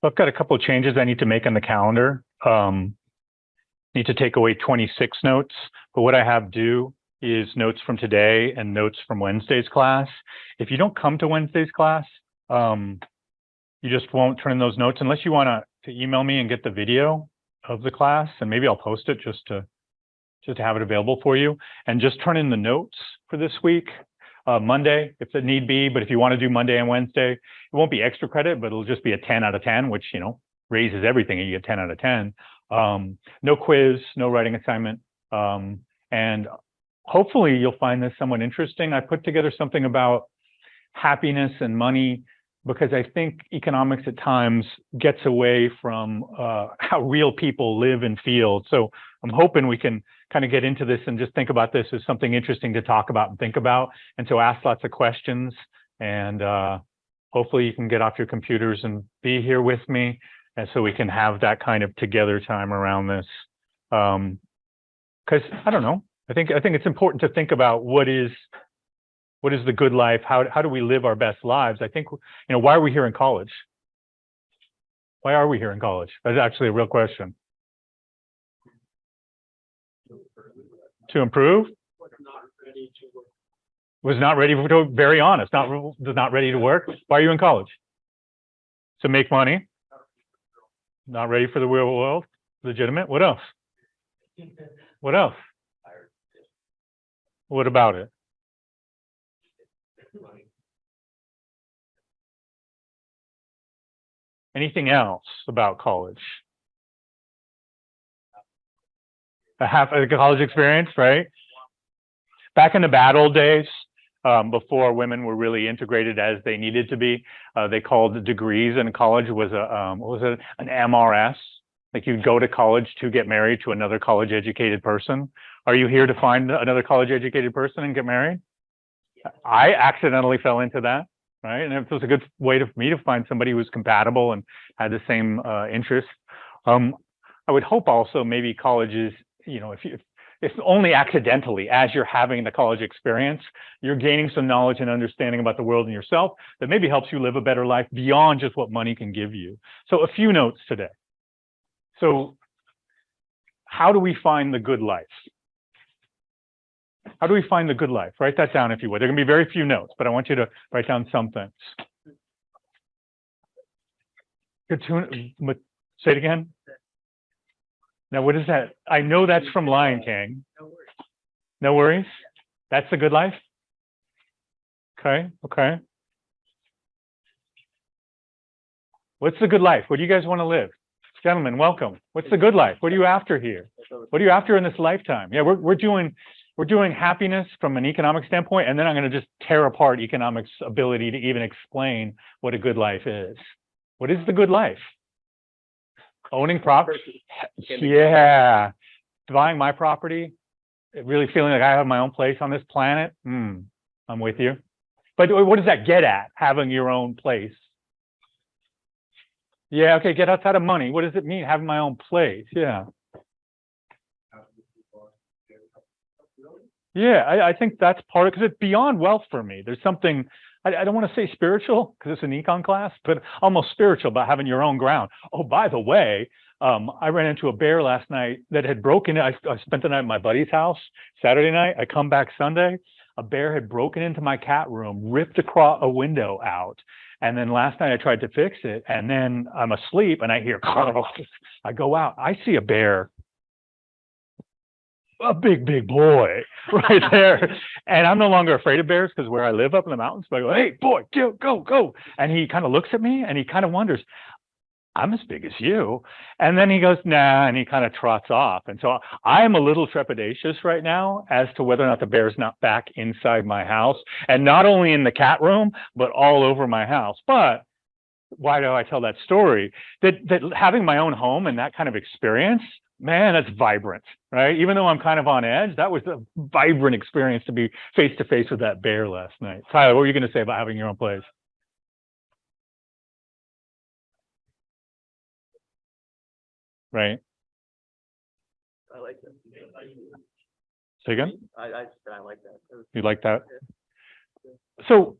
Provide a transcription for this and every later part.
I've got a couple of changes I need to make on the calendar. Need to take away 26 notes, but what I have due is notes from today and notes from Wednesday's class. If you don't come to Wednesday's class, you just won't turn in those notes unless you want to email me and get the video of the class, and maybe I'll post it just to have it available for you, and just turn in the notes for this week. Monday, if it need be, but if you want to do Monday and Wednesday, it won't be extra credit, but it'll just be a 10 out of 10, which, you know, raises everything and you get 10 out of 10. No quiz, no writing assignment. And hopefully you'll find this somewhat interesting. I put together something about happiness and money because I think economics at times gets away from how real people live and feel. So I'm hoping we can kind of get into this and just think about this as something interesting to talk about and think about. And so ask lots of questions, and hopefully you can get off your computers and be here with me. And so we can have that kind of together time around this. Because I don't know, I think it's important to think about what is the good life? How do we live our best lives? I think, you know, why are we here in college? Why are we here in college? That's actually a real question. To improve? Was not ready to, very honest, not ready to work. Why are you in college? To make money? Not ready for the real world? Legitimate? What else? What else? What about it? Anything else about college? A college experience, right? Back in the bad old days, before women were really integrated as they needed to be, they called degrees in college was what was it? An MRS. Like you'd go to college to get married to another college educated person. Are you here to find another college educated person and get married? I accidentally fell into that, right? And it was a good way for me to find somebody who was compatible and had the same interests. I would hope also maybe colleges, you know, if only accidentally, as you're having the college experience, you're gaining some knowledge and understanding about the world and yourself that maybe helps you live a better life beyond just what money can give you. So a few notes today. So how do we find the good life? How do we find the good life? Write that down if you would. There are going to be very few notes, but I want you to write down some things. Say it again. Now, what is that? I know that's from Lion King. No worries. That's the good life? Okay, okay. What's the good life? What do you guys want to live? Gentlemen, welcome. What's the good life? What are you after here? What are you after in this lifetime? Yeah, we're doing happiness from an economic standpoint, and then I'm going to just tear apart economics' ability to even explain what a good life is. What is the good life? Owning property? Yeah. Buying my property, really feeling like I have my own place on this planet. I'm with you. But what does that get at, having your own place? Yeah, okay, get outside of money. What does it mean, having my own place? Yeah. Yeah, I think that's part of it, because it's beyond wealth for me. There's something, I don't want to say spiritual, because it's an econ class, but almost spiritual about having your own ground. Oh, by the way, I ran into a bear last night that had broken in. I spent the night at my buddy's house Saturday night. I come back Sunday. A bear had broken into my cat room, ripped a window out. And then last night I tried to fix it, and then I'm asleep and I hear, I go out, I see a bear, a big boy right there. And I'm no longer afraid of bears because where I live up in the mountains, but I go, hey, boy, go. And he kind of looks at me and he kind of wonders, I'm as big as you. And then he goes, nah, and he kind of trots off. And so I'm a little trepidatious right now as to whether or not the bear's not back inside my house, and not only in the cat room, but all over my house. But why do I tell that story? That having my own home and that kind of experience, man, that's vibrant, right? Even though I'm kind of on edge, that was a vibrant experience to be face to face with that bear last night. Tyler, what were you going to say about having your own place? Right. I like that. Say again? I like that. You like that? So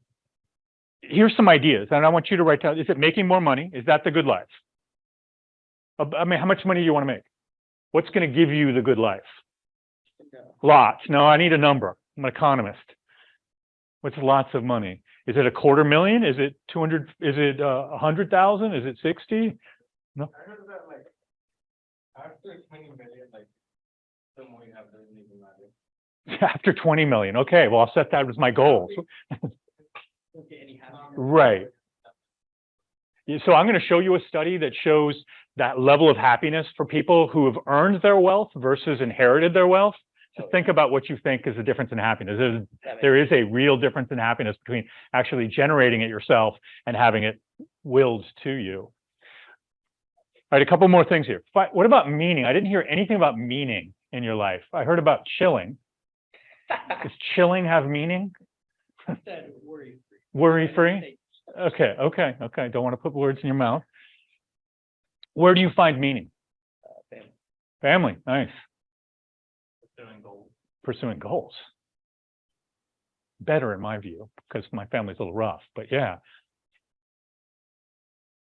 here's some ideas, and I want you to write down, is it making more money? Is that the good life? I mean, how much money do you want to make? What's going to give you the good life? No. Lots. No, I need a number. I'm an economist. What's lots of money? Is it $250,000? Is it 200? Is it 100,000? Is it 60? No. I heard that like after 20 million, like the more you have doesn't even matter. After 20 million. Okay, well, I'll set that as my goal. Don't get any happier. Right. So I'm going to show you a study that shows that level of happiness for people who have earned their wealth versus inherited their wealth. Just think about what you think is the difference in happiness. There is a real difference in happiness between actually generating it yourself and having it willed to you. All right, a couple more things here. What about meaning? I didn't hear anything about meaning in your life. I heard about chilling. Does chilling have meaning? Worry-free. Worry-free? Okay. Don't want to put words in your mouth. Where do you find meaning? Family. Family, nice. Pursuing goals. Pursuing goals. Better in my view, because my family's a little rough, but yeah.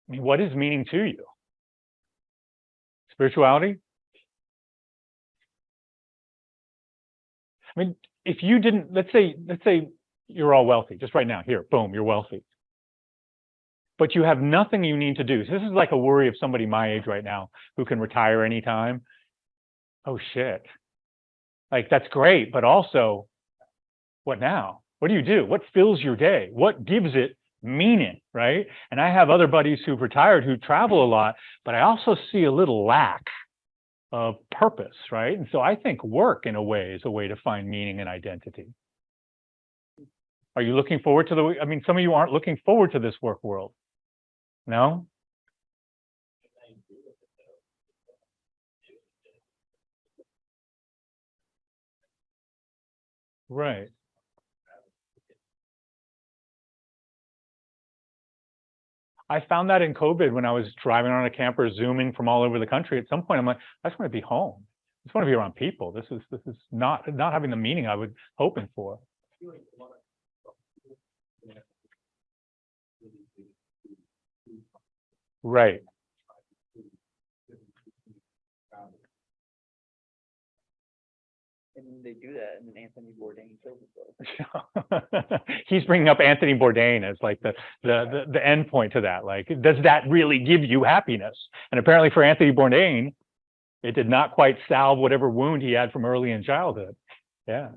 I mean, what is meaning to you? Spirituality? I mean, if you didn't, let's say you're all wealthy, just right now, here, boom, you're wealthy. But you have nothing you need to do. So this is like a worry of somebody my age right now who can retire anytime. Oh shit. Like, that's great, but also, what now? What do you do? What fills your day? What gives it meaning, right? And I have other buddies who've retired who travel a lot, but I also see a little lack of purpose, right? And so I think work, in a way, is a way to find meaning and identity. Are you looking forward to the, I mean, some of you aren't looking forward to this work world. No? Right. I found that in COVID when I was driving on a camper, zooming from all over the country. At some point, I'm like, I just want to be home. I just want to be around people. This is not having the meaning I was hoping for. Right. And they do that, and then Anthony Bourdain kills himself. He's bringing up Anthony Bourdain as like the end point to that. Like, does that really give you happiness? And apparently for Anthony Bourdain, it did not quite salve whatever wound he had from early in childhood. Yeah.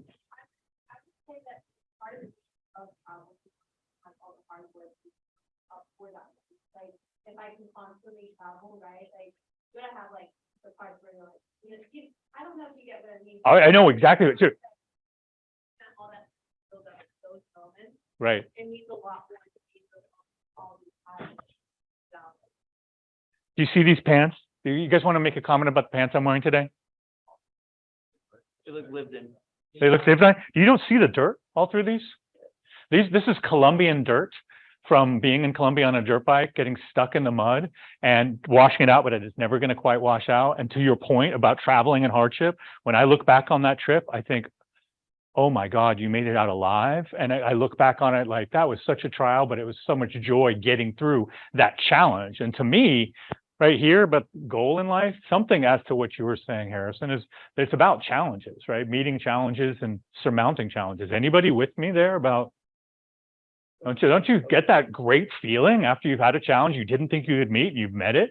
If I can constantly travel, right? Like, you gotta have like the parts where you're like, I don't know if you get what I mean. I know exactly what too. All that build up those moments. Right. It means a lot more to me than all these times. Do you see these pants? Do you guys want to make a comment about the pants I'm wearing today? They look lived in. They look different. You don't see the dirt all through these? This is Colombian dirt from being in Colombia on a dirt bike, getting stuck in the mud and washing it out, but it is never going to quite wash out. And to your point about traveling and hardship, when I look back on that trip, I think, oh my God, you made it out alive. And I look back on it like that was such a trial, but it was so much joy getting through that challenge. And to me, right here, but goal in life, something as to what you were saying, Harrison, is it's about challenges, right? Meeting challenges and surmounting challenges. Anybody with me there about, don't you get that great feeling after you've had a challenge you didn't think you could meet, and you've met it?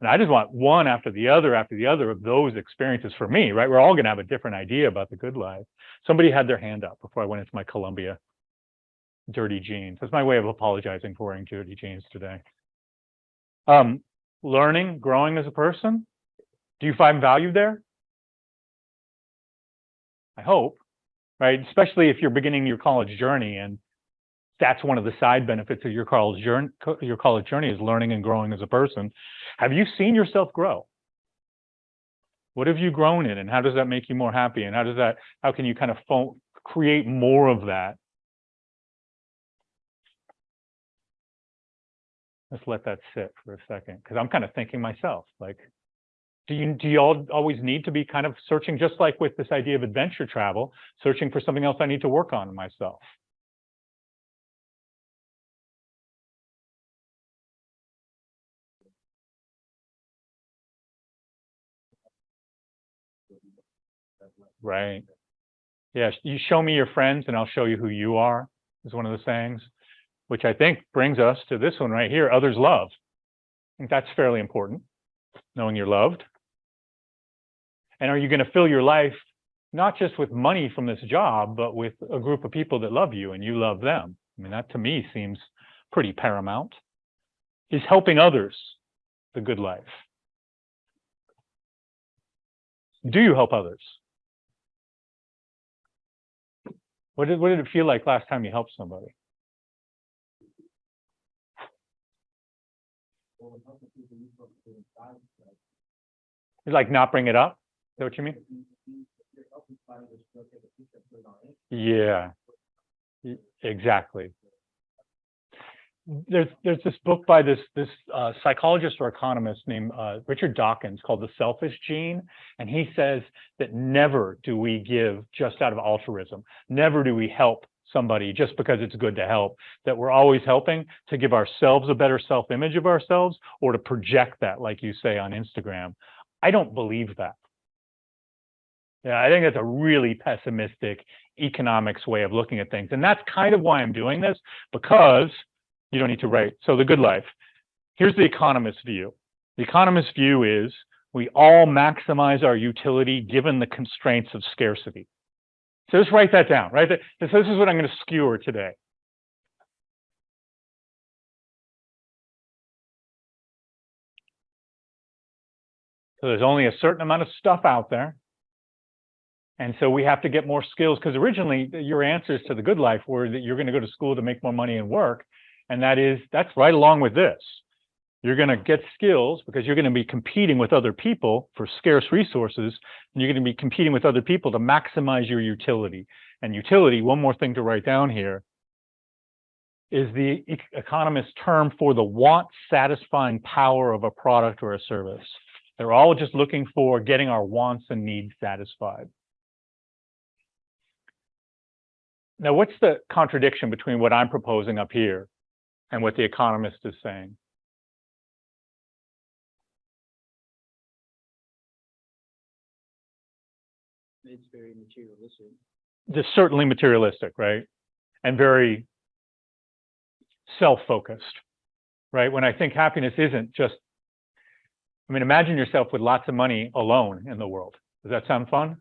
And I just want one after the other of those experiences for me, right? We're all going to have a different idea about the good life. Somebody had their hand up before I went into my Columbia dirty jeans. That's my way of apologizing for wearing dirty jeans today. Learning, growing as a person. Do you find value there? I hope, right? Especially if you're beginning your college journey, and that's one of the side benefits of your college journey is learning and growing as a person. Have you seen yourself grow? What have you grown in, and how does that make you more happy? And how can you kind of create more of that? Let's let that sit for a second, because I'm kind of thinking myself, like, do you all always need to be kind of searching, just like with this idea of adventure travel, searching for something else I need to work on in myself? right. Yeah, you show me your friends and I'll show you who you are, is one of the sayings, which I think brings us to this one right here, others love. I think that's fairly important, knowing you're loved. And are you going to fill your life not just with money from this job, but with a group of people that love you and you love them? I mean, that to me seems pretty paramount. Is helping others the good life? Do you help others? What did it feel like last time you helped somebody? Like not bring it up? Is that what you mean? Yeah, exactly. There's this book by this psychologist or economist named Richard Dawkins called The Selfish Gene, and he says that never do we give just out of altruism. Never do we help somebody just because it's good to help. That we're always helping to give ourselves a better self-image of ourselves or to project that, like you say on Instagram. I don't believe that. Yeah, I think that's a really pessimistic economics way of looking at things, and that's kind of why I'm doing this, because you don't need to write. So the good life. Here's the economist's view. The economist's view is we all maximize our utility given the constraints of scarcity. So just write that down, right? So this is what I'm going to skewer today. So there's only a certain amount of stuff out there. And so we have to get more skills, because originally your answers to the good life were that you're going to go to school to make more money and work. And that's right along with this. You're going to get skills because you're going to be competing with other people for scarce resources, and you're going to be competing with other people to maximize your utility. And utility, one more thing to write down here, is the economist's term for the want-satisfying power of a product or a service. They're all just looking for getting our wants and needs satisfied. Now, what's the contradiction between what I'm proposing up here and what the economist is saying? It's very materialistic. Just certainly materialistic, right? And very self-focused, right? When I think happiness isn't just, I mean, imagine yourself with lots of money alone in the world. Does that sound fun?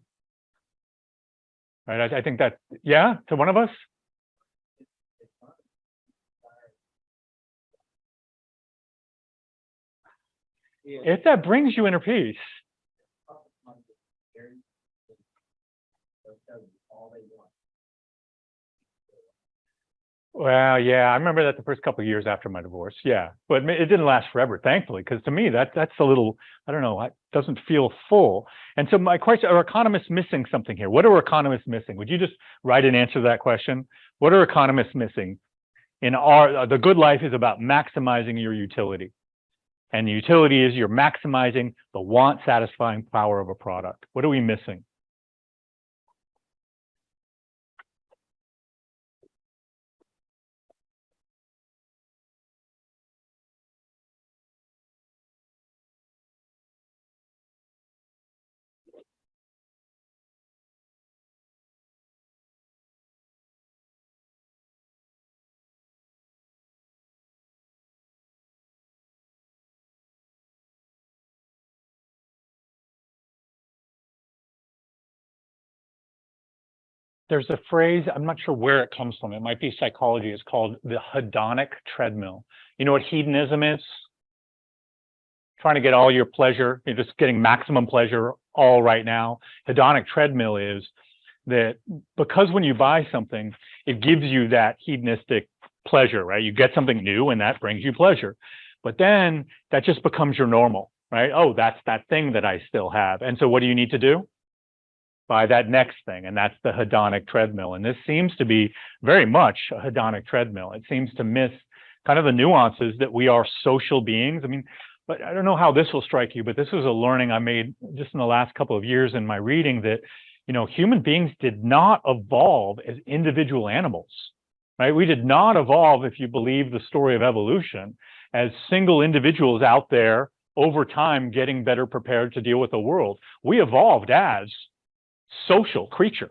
Right, I think that, yeah, to one of us? If that brings you inner peace. Well, yeah, I remember that the first couple of years after my divorce. Yeah, but it didn't last forever, thankfully, because to me that's a little, I don't know, it doesn't feel full. And so my question: are economists missing something here? What are economists missing? Would you just write an answer to that question? What are economists missing? The good life is about maximizing your utility, and the utility is you're maximizing the want-satisfying power of a product. What are we missing? There's a phrase, I'm not sure where it comes from. It might be psychology. It's called the hedonic treadmill. You know what hedonism is? Trying to get all your pleasure, you're just getting maximum pleasure all right now. Hedonic treadmill is that because when you buy something, it gives you that hedonistic pleasure, right? You get something new and that brings you pleasure. But then that just becomes your normal, right? Oh, that's that thing that I still have. And so what do you need to do? Buy that next thing, and that's the hedonic treadmill. And this seems to be very much a hedonic treadmill. It seems to miss kind of the nuances that we are social beings. I mean, but I don't know how this will strike you, but this was a learning I made just in the last couple of years in my reading that, you know, human beings did not evolve as individual animals, right? We did not evolve, if you believe the story of evolution, as single individuals out there over time getting better prepared to deal with the world. We evolved as social creatures,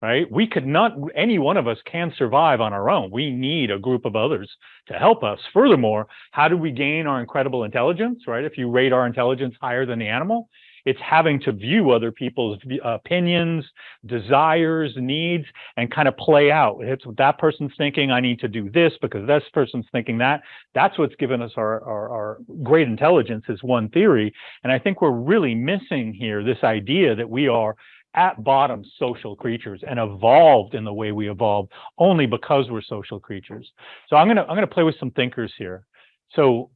right? We could not, any one of us can survive on our own. We need a group of others to help us. Furthermore, how do we gain our incredible intelligence, right? If you rate our intelligence higher than the animal, it's having to view other people's opinions, desires, needs, and kind of play out. It's what that person's thinking, I need to do this because this person's thinking that. That's what's given us our great intelligence, is one theory. And I think we're really missing here this idea that we are at bottom social creatures and evolved in the way we evolved only because we're social creatures. So I'm gonna play with some thinkers here. So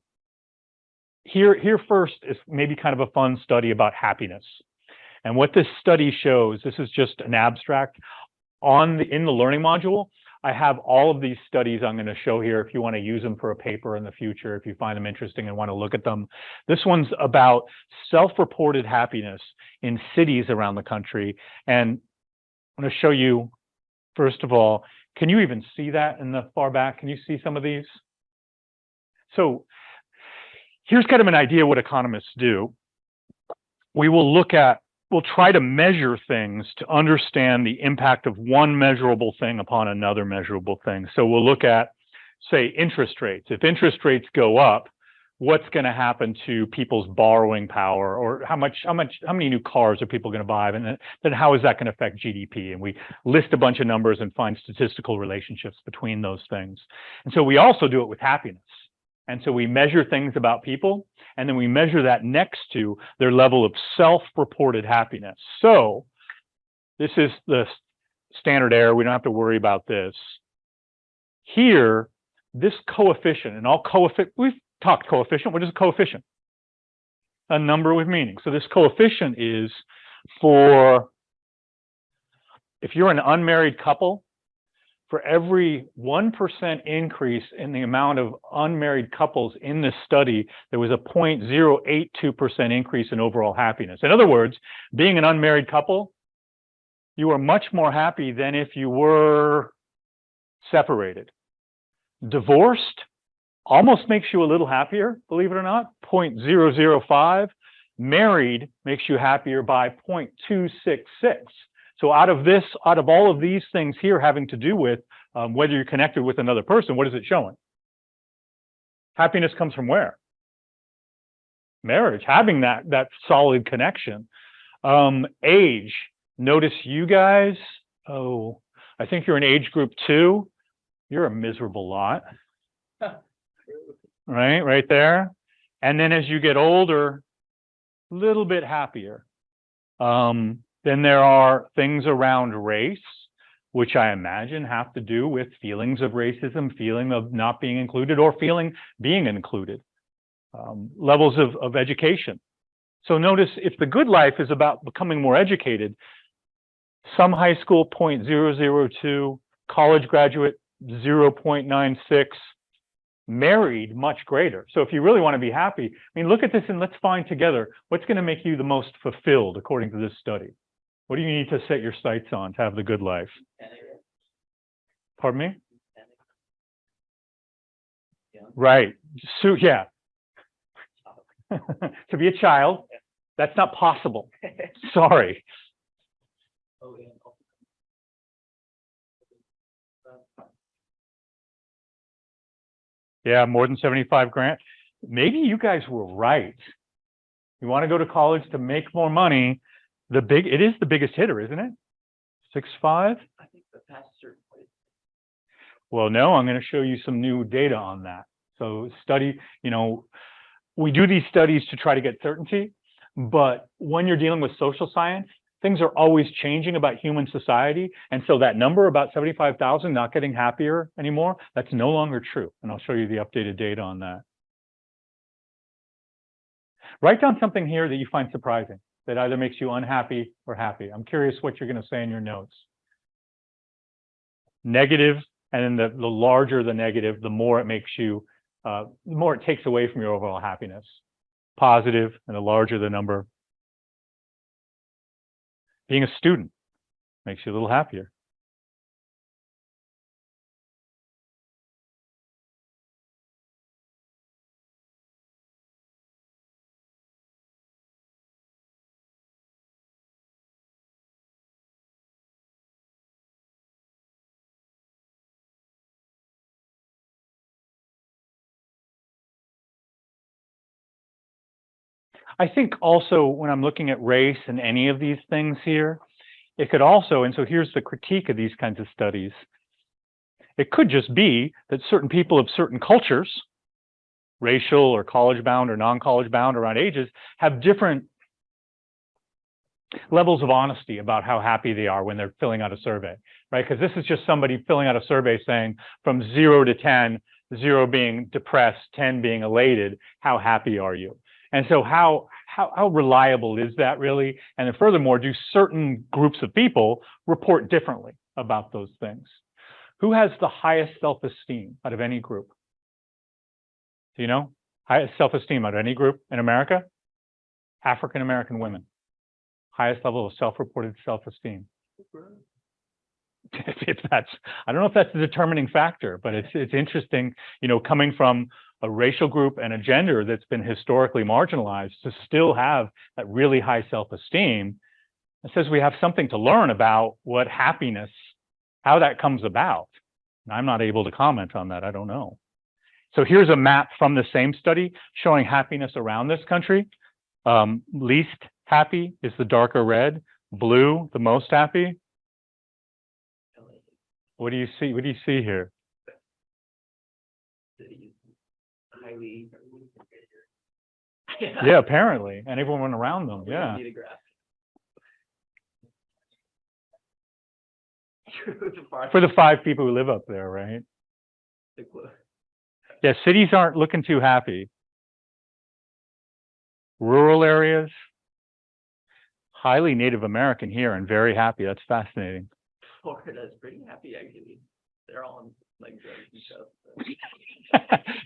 here first is maybe kind of a fun study about happiness. And what this study shows, this is just an abstract in the learning module. I have all of these studies I'm going to show here if you want to use them for a paper in the future, if you find them interesting and want to look at them. This one's about self-reported happiness in cities around the country. And I'm going to show you, first of all, can you even see that in the far back? Can you see some of these? So here's kind of an idea what economists do. We'll try to measure things to understand the impact of one measurable thing upon another measurable thing. So we'll look at, say, interest rates. If interest rates go up, what's going to happen to people's borrowing power, or how many new cars are people going to buy, and then how is that going to affect GDP? And we list a bunch of numbers and find statistical relationships between those things. And so we also do it with happiness. And so we measure things about people, and then we measure that next to their level of self-reported happiness. So this is the standard error. We don't have to worry about this. Here, this coefficient, and all coefficient, we've talked coefficient. What is a coefficient? A number with meaning. So this coefficient is for, if you're an unmarried couple, for every 1% increase in the amount of unmarried couples in this study, there was a 0.082% increase in overall happiness. In other words, being an unmarried couple, you are much more happy than if you were separated. Divorced almost makes you a little happier, believe it or not, 0.005. Married makes you happier by 0.266. So out of all of these things here having to do with whether you're connected with another person, what is it showing? Happiness comes from where? Marriage, having that solid connection. Age, notice you guys, I think you're in age group 2. You're a miserable lot. Right there. And then as you get older, a little bit happier. Then there are things around race, which I imagine have to do with feelings of racism, feeling of not being included, or feeling being included. Levels of education. So notice, if the good life is about becoming more educated, some high school 0.002, college graduate 0.96, married much greater. So if you really want to be happy, I mean, look at this and let's find together what's going to make you the most fulfilled according to this study. What do you need to set your sights on to have the good life? Pardon me? Right. So, yeah. To be a child, that's not possible. Sorry. Yeah, more than 75 grand. Maybe you guys were right. You want to go to college to make more money. It is the biggest hitter, isn't it? 6.5? I think the past certain place. Well, no, I'm going to show you some new data on that. So we do these studies to try to get certainty, but when you're dealing with social science, things are always changing about human society. And so that number about 75,000 not getting happier anymore, that's no longer true. And I'll show you the updated data on that. Write down something here that you find surprising, that either makes you unhappy or happy. I'm curious what you're going to say in your notes. Negative, and then the larger the negative, the more it makes you, the more it takes away from your overall happiness. Positive, and the larger the number. Being a student makes you a little happier. I think also when I'm looking at race and any of these things here, it could also, and so here's the critique of these kinds of studies. It could just be that certain people of certain cultures, racial or college bound or non-college bound around ages, have different levels of honesty about how happy they are when they're filling out a survey, right? Because this is just somebody filling out a survey saying from 0 to 10, 0 being depressed, 10 being elated, how happy are you? And so how reliable is that really? And then furthermore, do certain groups of people report differently about those things? Who has the highest self-esteem out of any group? Do you know? Highest self-esteem out of any group in America? African American women. Highest level of self-reported self-esteem. If that's, I don't know if that's the determining factor, but it's interesting, you know, coming from a racial group and a gender that's been historically marginalized to still have that really high self-esteem. It says we have something to learn about what happiness, how that comes about. And I'm not able to comment on that. I don't know. So here's a map from the same study showing happiness around this country. Least happy is the darker red, blue, the most happy. What do you see? What do you see here? Highly. Yeah, apparently, and everyone around them. Yeah. For the 5 people who live up there, right? Yeah, cities aren't looking too happy. Rural areas, highly Native American here and very happy. That's fascinating. Florida's pretty happy actually. They're all on like drugs and stuff.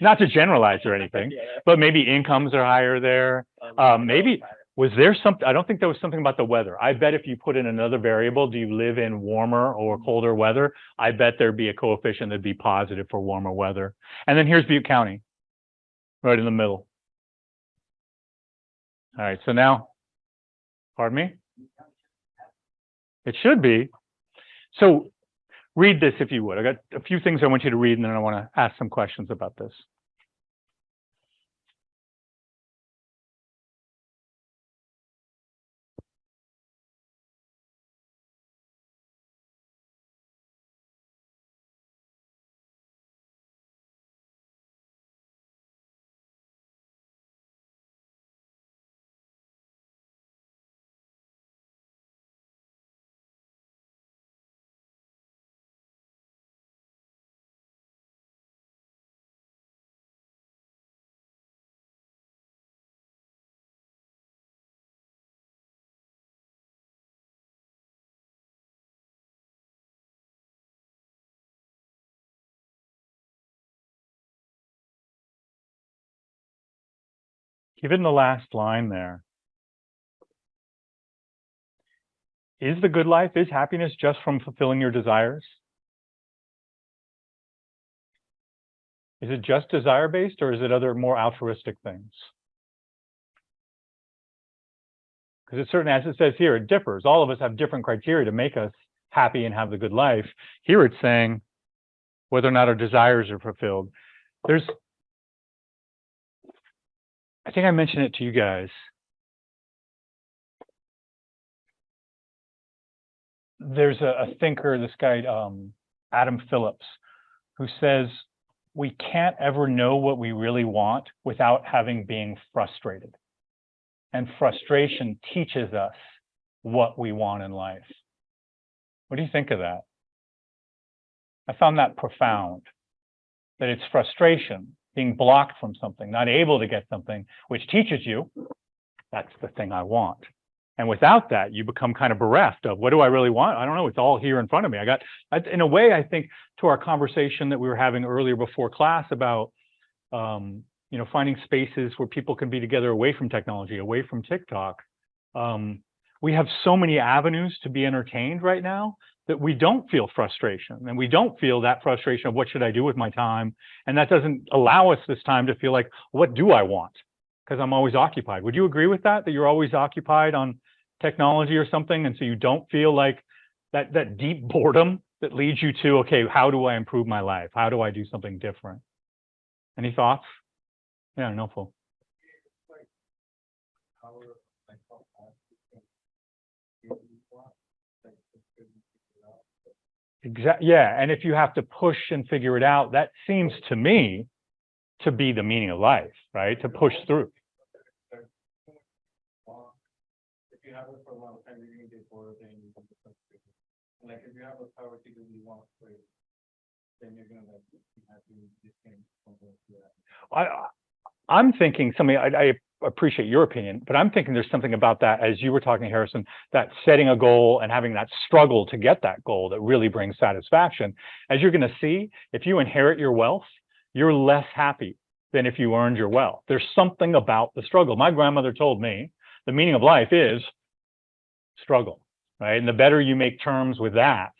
Not to generalize or anything, Yeah. but maybe incomes are higher there. Maybe was there something? I don't think there was something about the weather. I bet if you put in another variable, do you live in warmer or colder weather? I bet there'd be a coefficient that'd be positive for warmer weather. And then here's Butte County, right in the middle. All right, so now, pardon me? It should be. So read this if you would. I got a few things I want you to read, and then I want to ask some questions about this. Given the last line there, is the good life, is happiness just from fulfilling your desires? Is it just desire-based, or is it other more altruistic things? Because it's certain, as it says here, it differs. All of us have different criteria to make us happy and have the good life. Here it's saying whether or not our desires are fulfilled. I think I mentioned it to you guys. There's a thinker, this guy, Adam Phillips, who says we can't ever know what we really want without having been frustrated. And frustration teaches us what we want in life. What do you think of that? I found that profound, that it's frustration, being blocked from something, not able to get something, which teaches you, that's the thing I want. And without that, you become kind of bereft of, what do I really want? I don't know, it's all here in front of me. In a way, I think to our conversation that we were having earlier before class about, you know, finding spaces where people can be together away from technology, away from TikTok. We have so many avenues to be entertained right now that we don't feel frustration, and we don't feel that frustration of what should I do with my time? And that doesn't allow us this time to feel like, what do I want? Because I'm always occupied. Would you agree with that you're always occupied on technology or something, and so you don't feel like that deep boredom that leads you to, okay, how do I improve my life? How do I do something different? Any thoughts? Yeah, no, full. Yeah, and if you have to push and figure it out, that seems to me to be the meaning of life, right? To push through. If you have it for a long time, you're gonna get bored, then you come to something. Like if you have a power to do what you want for it, then you're gonna like have to just change something to that. I'm thinking something, I appreciate your opinion, but I'm thinking there's something about that, as you were talking, Harrison, that setting a goal and having that struggle to get that goal that really brings satisfaction. As you're going to see, if you inherit your wealth, you're less happy than if you earned your wealth. There's something about the struggle. My grandmother told me the meaning of life is struggle, right? And the better you make terms with that,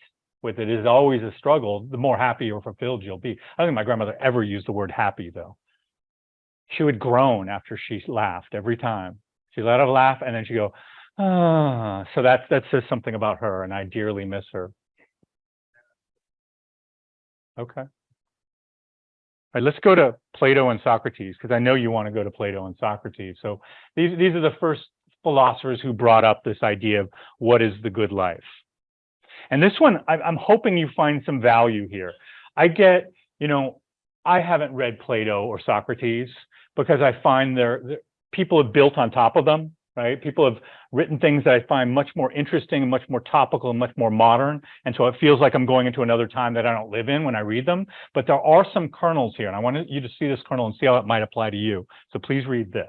with it is always a struggle, the more happy or fulfilled you'll be. I don't think my grandmother ever used the word happy, though. She would groan after she laughed every time. She let out a laugh and then she'd go, ah. So that says something about her, and I dearly miss her. Okay. All right, let's go to Plato and Socrates, because I know you want to go to Plato and Socrates. So these are the first philosophers who brought up this idea of what is the good life. And this one, I'm hoping you find some value here. I get, I haven't read Plato or Socrates because I find people have built on top of them, right? People have written things that I find much more interesting and much more topical and much more modern. And so it feels like I'm going into another time that I don't live in when I read them. But there are some kernels here, and I want you to see this kernel and see how it might apply to you. So please read this.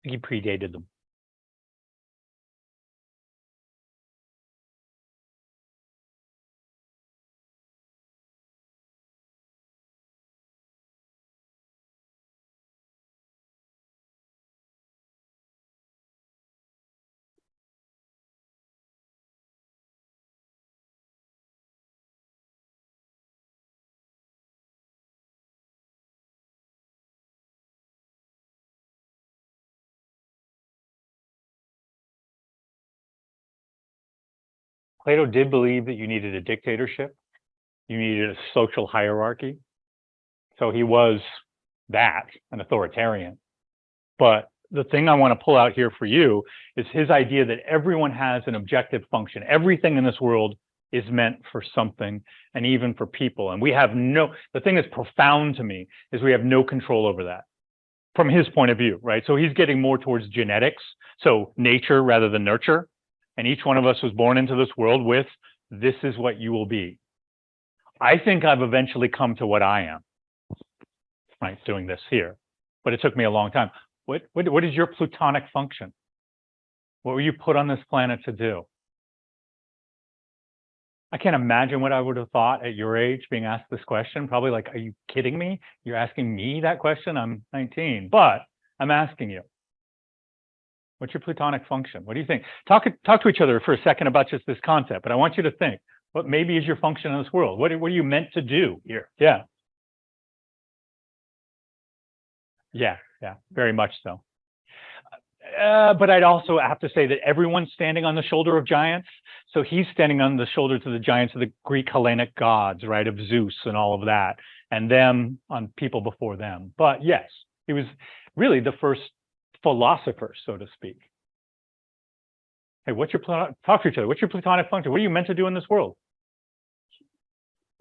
He predated them. Plato did believe that you needed a dictatorship. You needed a social hierarchy. So he was that, an authoritarian. But the thing I want to pull out here for you is his idea that everyone has an objective function. Everything in this world is meant for something, and even for people. And we have the thing that's profound to me is we have no control over that from his point of view, right? So he's getting more towards genetics, so nature rather than nurture. And each one of us was born into this world with, this is what you will be. I think I've eventually come to what I am, right, doing this here. But it took me a long time. What is your plutonic function? What were you put on this planet to do? I can't imagine what I would have thought at your age being asked this question. Probably like, are you kidding me? You're asking me that question? I'm 19, but I'm asking you. What's your plutonic function? What do you think? Talk to each other for a second about just this concept, but I want you to think, what maybe is your function in this world? What are you meant to do here? Yeah. Yeah, very much so. But I'd also have to say that everyone's standing on the shoulder of giants. So he's standing on the shoulders of the giants of the Greek Hellenic gods, right, of Zeus and all of that, and them on people before them. But yes, he was really the first philosopher, so to speak. Hey, talk to each other. What's your plutonic function? What are you meant to do in this world?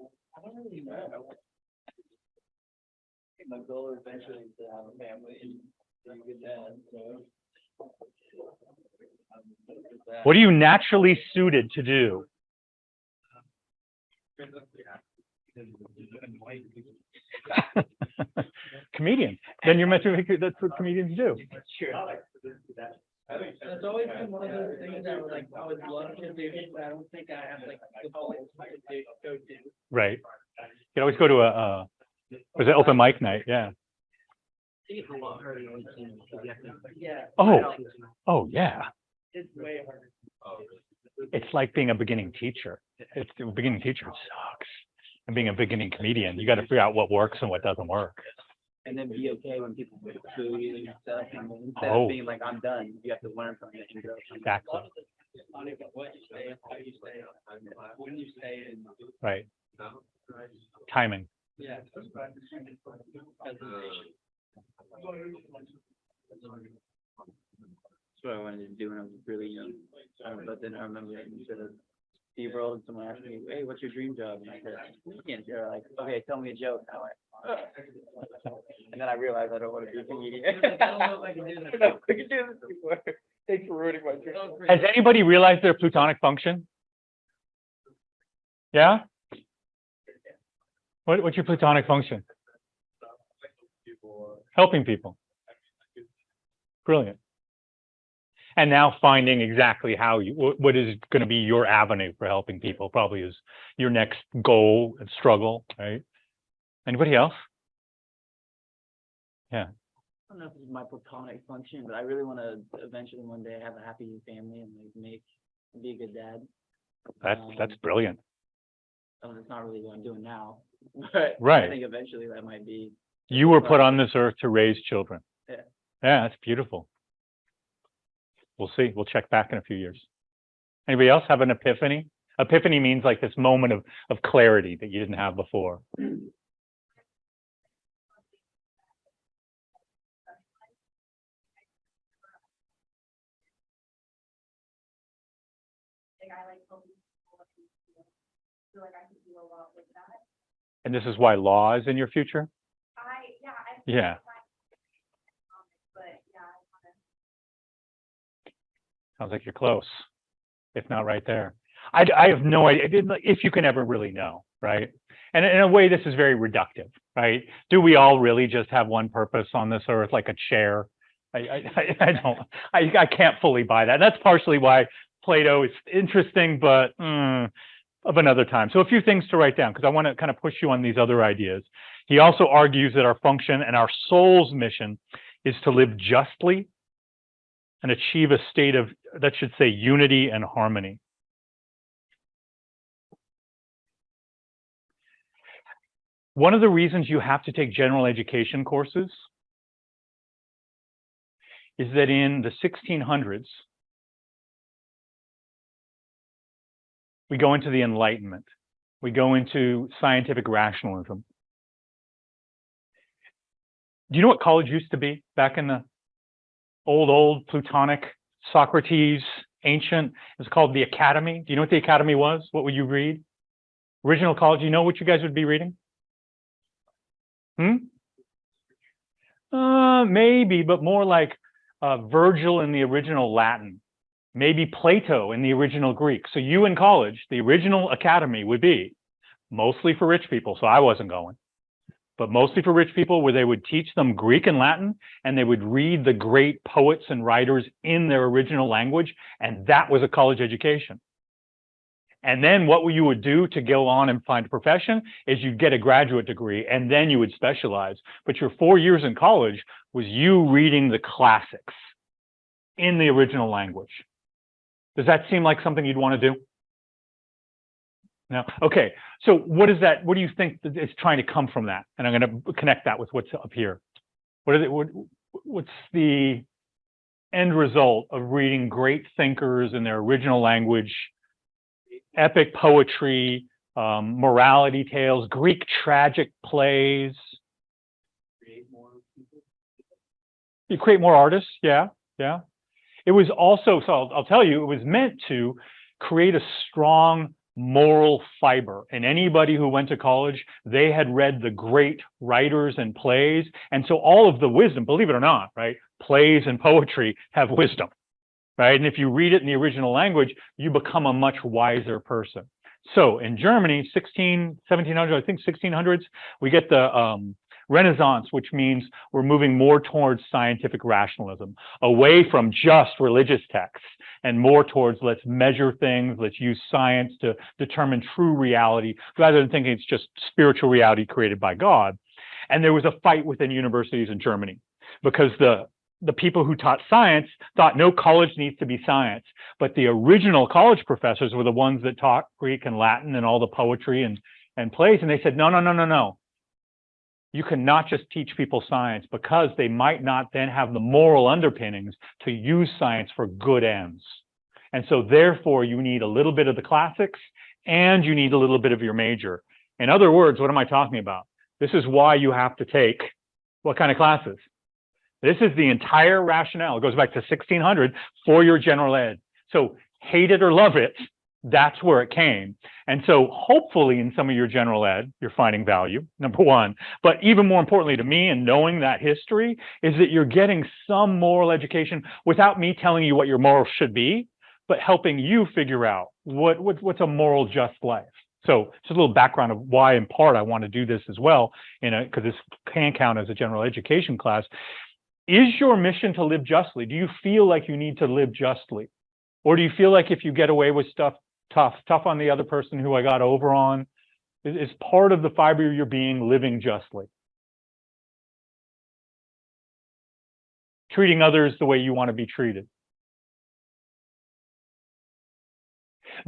I don't really know. My goal eventually is to have a family and be a good dad. So. What are you naturally suited to do? Comedian. Then you're meant to. That's what comedians do. That's always been one of those things that I would love to do, but I don't think I have the balls to go do. Right. You can always go to was it open mic night? Yeah. Yeah. Oh yeah. It's way harder. It's like being a beginning teacher. A beginning teacher sucks. And being a beginning comedian, you got to figure out what works and what doesn't work. and then be okay when people put food and stuff, and instead Oh. of being like, I'm done, you have to learn from it and grow from it. Exactly. What you say, how you say it, when you say it, and Right. Timing. yeah. Presentation. That's what I wanted to do when I was really young. But then I remember instead of Steve Earle, and someone asked me, hey, what's your dream job? And I said, comedian. They're like, okay, tell me a joke. And I'm like, "Ugh." And then I realized I don't want to be a comedian. I don't know if I can do I that. don't know if I can do this anymore. Thanks for ruining my dream. Has anybody realized their plutonic function? Yeah? What's your plutonic function? Helping people. Brilliant. And now finding exactly how you, what is going to be your avenue for helping people probably is your next goal and struggle, right? Anybody else? Yeah. I don't know if this is my platonic function, but I really want to eventually one day have a happy family and like be a good dad. That's brilliant. It's not really what I'm doing now, but Right. I think eventually that might be. You were put on this earth to raise children. Yeah. Yeah, that's beautiful. We'll see. We'll check back in a few years. Anybody else have an epiphany? Epiphany means like this moment of clarity that you didn't have before. Like I like helping people, feel like I can do a lot with that. And this is why law is in your future? Yeah. But yeah, Sounds like you're close, if not right there. I have no idea if you can ever really know, right? And in a way, this is very reductive, right? Do we all really just have one purpose on this earth, like a chair? I can't fully buy that. That's partially why Plato is interesting, but of another time. So a few things to write down, because I want to kind of push you on these other ideas. He also argues that our function and our soul's mission is to live justly and achieve a state of, that should say, unity and harmony. One of the reasons you have to take general education courses is that in the 1600s, we go into the Enlightenment. We go into scientific rationalism. Do you know what college used to be back in the old Platonic, Socrates, ancient? It was called the Academy. Do you know what the Academy was? What would you read? Original college, you know what you guys would be reading? Maybe, but more like Virgil in the original Latin. Maybe Plato in the original Greek. So you in college, the original academy would be mostly for rich people. So I wasn't going, but mostly for rich people, where they would teach them Greek and Latin, and they would read the great poets and writers in their original language. And that was a college education. And then what you would do to go on and find a profession is you'd get a graduate degree, and then you would specialize. But your 4 years in college was you reading the classics in the original language. Does that seem like something you'd want to do? No? Okay. So what is that? What do you think is trying to come from that? And I'm going to connect that with what's up here. What is it? What's the end result of reading great thinkers in their original language, epic poetry, morality tales, Greek tragic plays? You create more artists. Yeah. Yeah. It was also, so I'll tell you, it was meant to create a strong moral fiber. And anybody who went to college, they had read the great writers and plays. And so all of the wisdom, believe it or not, right? Plays and poetry have wisdom, right? And if you read it in the original language, you become a much wiser person. So in Germany, 1700, I think 1600s, we get the Renaissance, which means we're moving more towards scientific rationalism, away from just religious texts and more towards let's measure things, let's use science to determine true reality, rather than thinking it's just spiritual reality created by God. And there was a fight within universities in Germany because the people who taught science thought no college needs to be science, but the original college professors were the ones that taught Greek and Latin and all the poetry and plays, and they said, no. You cannot just teach people science because they might not then have the moral underpinnings to use science for good ends. And so therefore you need a little bit of the classics and you need a little bit of your major. In other words, what am I talking about? This is why you have to take what kind of classes? This is the entire rationale. It goes back to 1600 for your general ed. So hate it or love it, that's where it came. And so hopefully in some of your general ed, you're finding value, number one. But even more importantly to me, and knowing that history, is that you're getting some moral education without me telling you what your morals should be, but helping you figure out what's a moral just life. So just a little background of why in part I want to do this as well, because this can count as a general education class. Is your mission to live justly? Do you feel like you need to live justly? Or do you feel like if you get away with stuff, tough on the other person who I got over on, is part of the fiber of your being living justly? Treating others the way you want to be treated.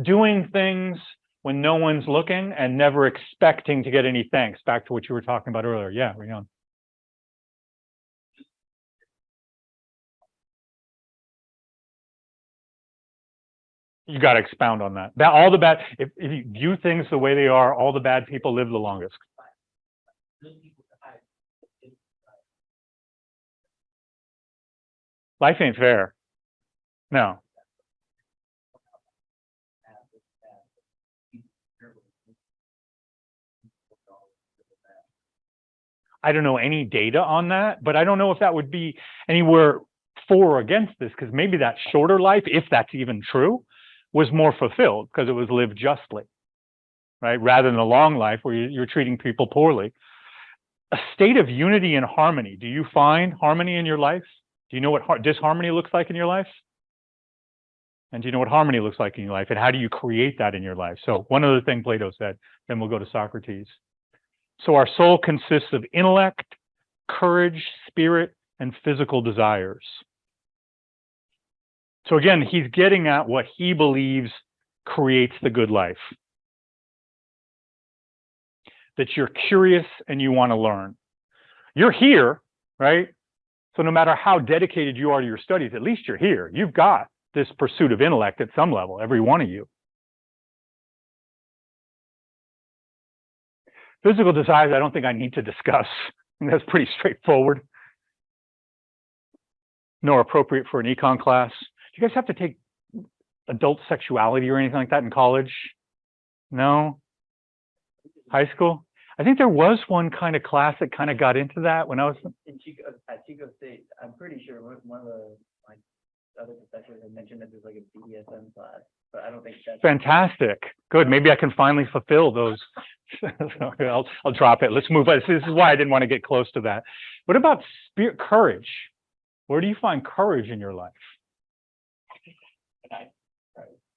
Doing things when no one's looking and never expecting to get any thanks. Back to what you were talking about earlier. Yeah, Rion. You got to expound on that. All the bad, if you view things the way they are, all the bad people live the longest. Life ain't fair. No. I don't know any data on that, but I don't know if that would be anywhere for or against this, because maybe that shorter life, if that's even true, was more fulfilled because it was lived justly, right? Rather than a long life where you're treating people poorly. A state of unity and harmony. Do you find harmony in your life? Do you know what disharmony looks like in your life? And do you know what harmony looks like in your life? And how do you create that in your life? So one other thing Plato said, then we'll go to Socrates. So our soul consists of intellect, courage, spirit, and physical desires. So again, he's getting at what he believes creates the good life. That you're curious and you want to learn. You're here, right? So no matter how dedicated you are to your studies, at least you're here. You've got this pursuit of intellect at some level, every one of you. Physical desires, I don't think I need to discuss. That's pretty straightforward. Nor appropriate for an econ class. Do you guys have to take adult sexuality or anything like that in college? No? High school? I think there was one kind of class that kind of got into that when I was at Chico State. I'm pretty sure one of the other professors had mentioned that there's like a BDSM class, but I don't think that's fantastic. Good. Maybe I can finally fulfill those. I'll drop it. Let's move on. This is why I didn't want to get close to that. What about spirit, courage? Where do you find courage in your life?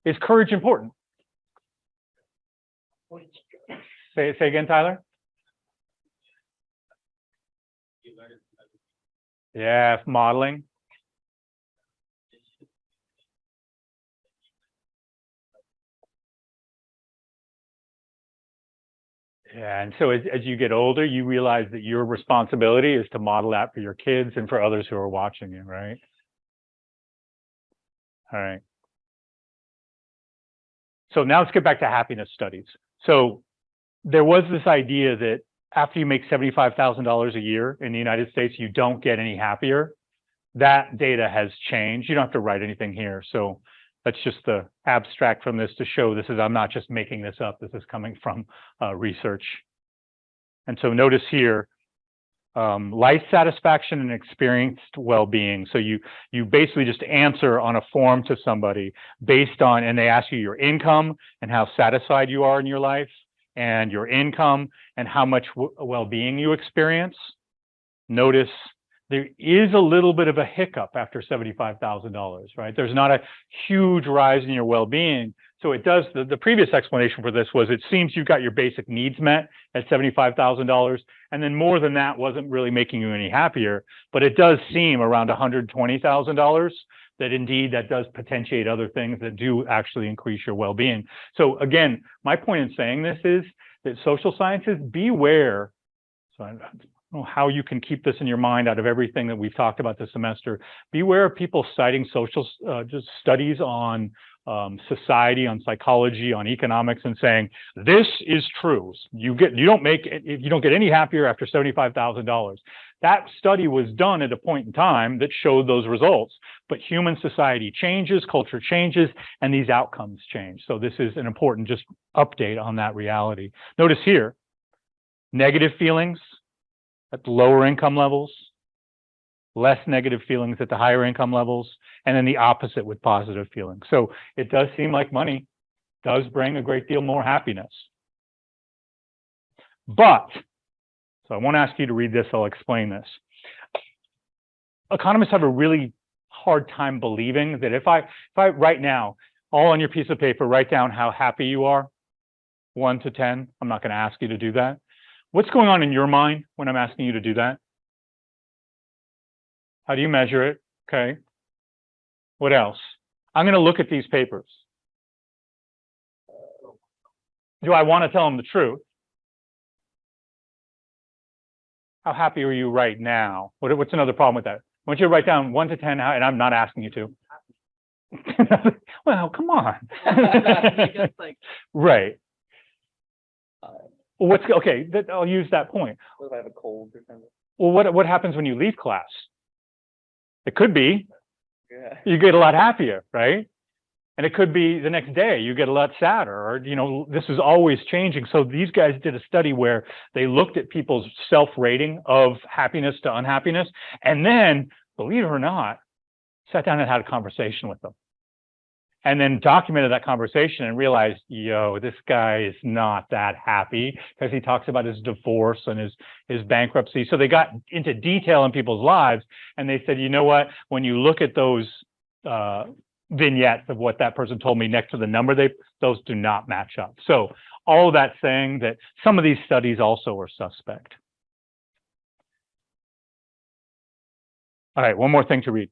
Is courage important? Say again, Tyler. Yeah, modeling. Yeah, and so as you get older, you realize that your responsibility is to model that for your kids and for others who are watching you, right? All right. So now let's get back to happiness studies. So there was this idea that after you make $75,000 a year in the United States, you don't get any happier. That data has changed. You don't have to write anything here. So that's just the abstract from this to show this is, I'm not just making this up. This is coming from research. And so notice here, life satisfaction and experienced well-being. So you basically just answer on a form to somebody based on, and they ask you your income and how satisfied you are in your life, and your income and how much well-being you experience. Notice there is a little bit of a hiccup after $75,000, right? There's not a huge rise in your well-being. So it does, the previous explanation for this was it seems you got your basic needs met at $75,000, and then more than that wasn't really making you any happier, but it does seem around $120,000 that indeed that does potentiate other things that do actually increase your well-being. So again, my point in saying this is that social sciences, beware. So know how you can keep this in your mind out of everything that we've talked about this semester. Beware of people citing social just studies on society, on psychology, on economics, and saying this is true. You don't get any happier after $75,000. That study was done at a point in time that showed those results, but human society changes, culture changes, and these outcomes change. So this is an important just update on that reality. Notice here, negative feelings at the lower income levels, less negative feelings at the higher income levels, and then the opposite with positive feelings. So it does seem like money does bring a great deal more happiness. But, so I won't ask you to read this, I'll explain this. Economists have a really hard time believing that if I right now, all on your piece of paper, write down how happy you are, 1 to 10. I'm not going to ask you to do that. What's going on in your mind when I'm asking you to do that? How do you measure it? Okay. What else? I'm going to look at these papers. Do I want to tell them the truth? How happy are you right now? What's another problem with that? I want you to write down 1 to 10, and I'm not asking you to. Well, come on. Right. Well, okay? I'll use that point. What if I have a cold or something? Well, what happens when you leave class? It could be Yeah. you get a lot happier, right? And it could be the next day you get a lot sadder, or this is always changing. So these guys did a study where they looked at people's self-rating of happiness to unhappiness, and then, believe it or not, sat down and had a conversation with them. And then documented that conversation and realized, yo, this guy is not that happy because he talks about his divorce and his bankruptcy. So they got into detail in people's lives, and they said, you know what, when you look at those vignettes of what that person told me next to the number, those do not match up. So all of that saying that some of these studies also are suspect. All right, one more thing to read.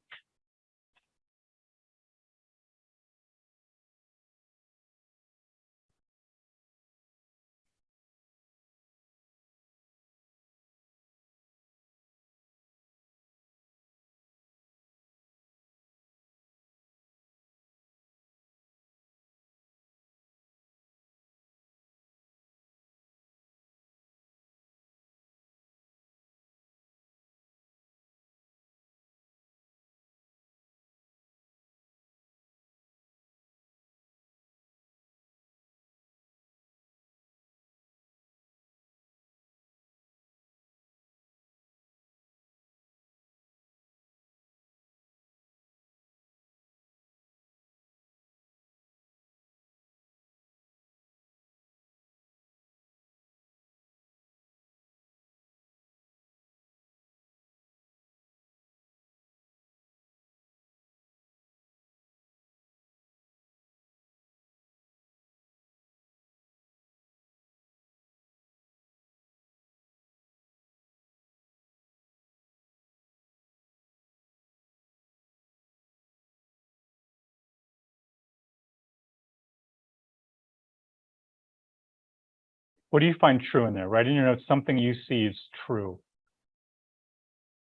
What do you find true in there? Write in your notes something you see is true.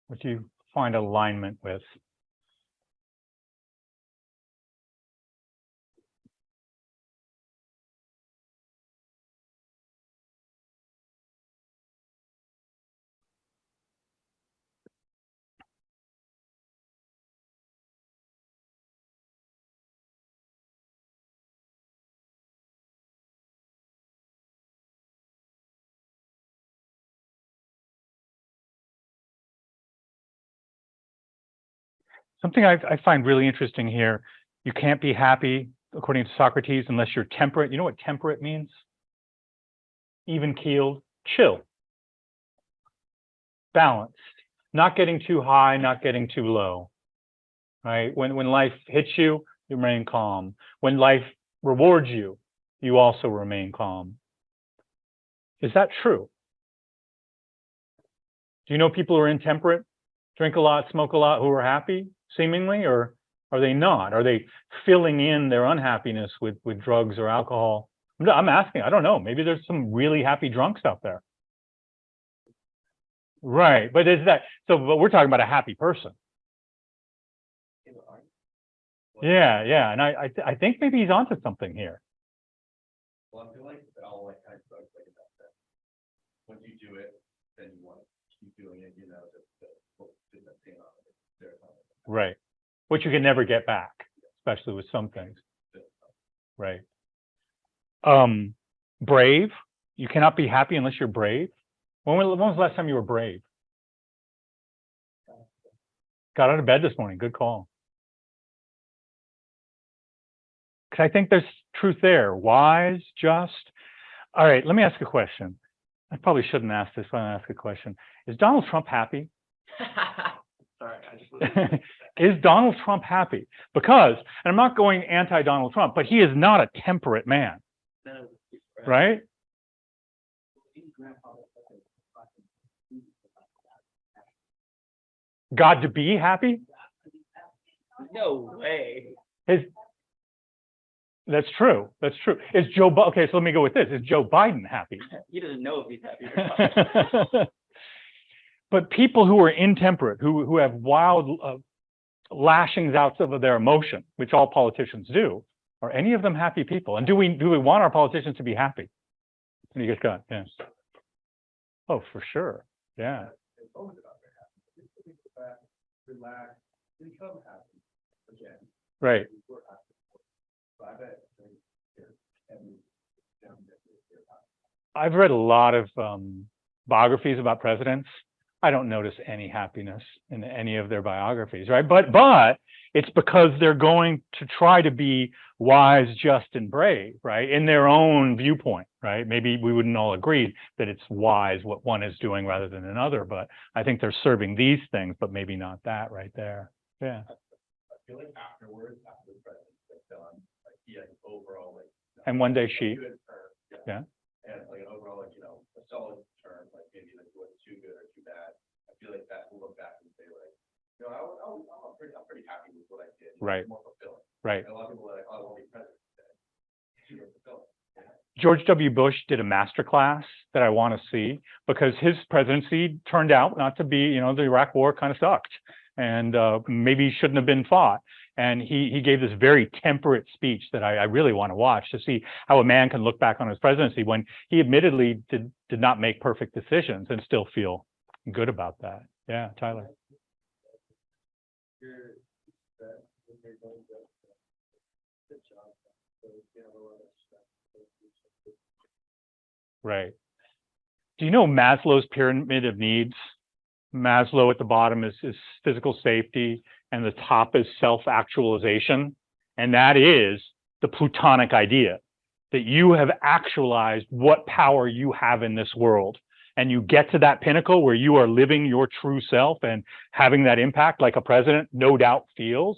What do you find alignment with? Something I find really interesting here, you can't be happy, according to Socrates, unless you're temperate. You know what temperate means? Even-keeled, chill, balanced, not getting too high, not getting too low, right? When life hits you, you remain calm. When life rewards you, you also remain calm. Is that true? Do you know people who are intemperate, drink a lot, smoke a lot, who are happy, seemingly, or are they not? Are they filling in their unhappiness with drugs or alcohol? I'm asking, I don't know. Maybe there's some really happy drunks out there. Right, but is that, so, but we're talking about a happy person. Yeah, and I think maybe he's onto something here. Well, I feel like it all like kind of starts like about that. Once you do it, then you want to keep doing it, you know, Right, which you can never get back, especially with some things. Right. Brave. You cannot be happy unless you're brave. When was the last time you were brave? Got out of bed this morning. Good call. Because I think there's truth there. Wise, just. All right, let me ask a question. I probably shouldn't ask this, but I'm gonna ask a question. Is Donald Trump happy? Sorry, I just. Is Donald Trump happy? Because, and I'm not going anti-Donald Trump, but he is not a temperate man, right? God to be happy? No way. That's true. That's true. Is Joe, okay, so let me go with this. Is Joe Biden happy? He doesn't know if he's happy or not. But people who are intemperate, who have wild lashings out of their emotion, which all politicians do, are any of them happy people? And do we want our politicians to be happy? And you guys got, yeah. Oh, for sure. Yeah. Relax, become happy again. Right. I've read a lot of biographies about presidents. I don't notice any happiness in any of their biographies, right? But it's because they're going to try to be wise, just, and brave, right? In their own viewpoint, right? Maybe we wouldn't all agree that it's wise what one is doing rather than another, but I think they're serving these things, but maybe not that right there. Yeah. I feel like afterwards, after the president's done, like he has overall like. And one day she. Good term, Yeah. And like an overall, like, you know, a solid term, like maybe like it wasn't too good or too bad. I feel like that will look back and say like, you know, I'm pretty happy with what I did. Right. More fulfilling. Right. And a lot of people are like, oh, I want to be president today. Super fulfilling. George W. Bush did a master class that I want to see because his presidency turned out not to be, you know, the Iraq War kind of sucked and maybe shouldn't have been fought. And he gave this very temperate speech that I really want to watch to see how a man can look back on his presidency when he admittedly did not make perfect decisions and still feel good about that. Yeah, Tyler. Right. Do you know Maslow's pyramid of needs? Maslow at the bottom is physical safety, and the top is self-actualization. And that is the Plutonic idea that you have actualized what power you have in this world. And you get to that pinnacle where you are living your true self and having that impact like a president no doubt feels.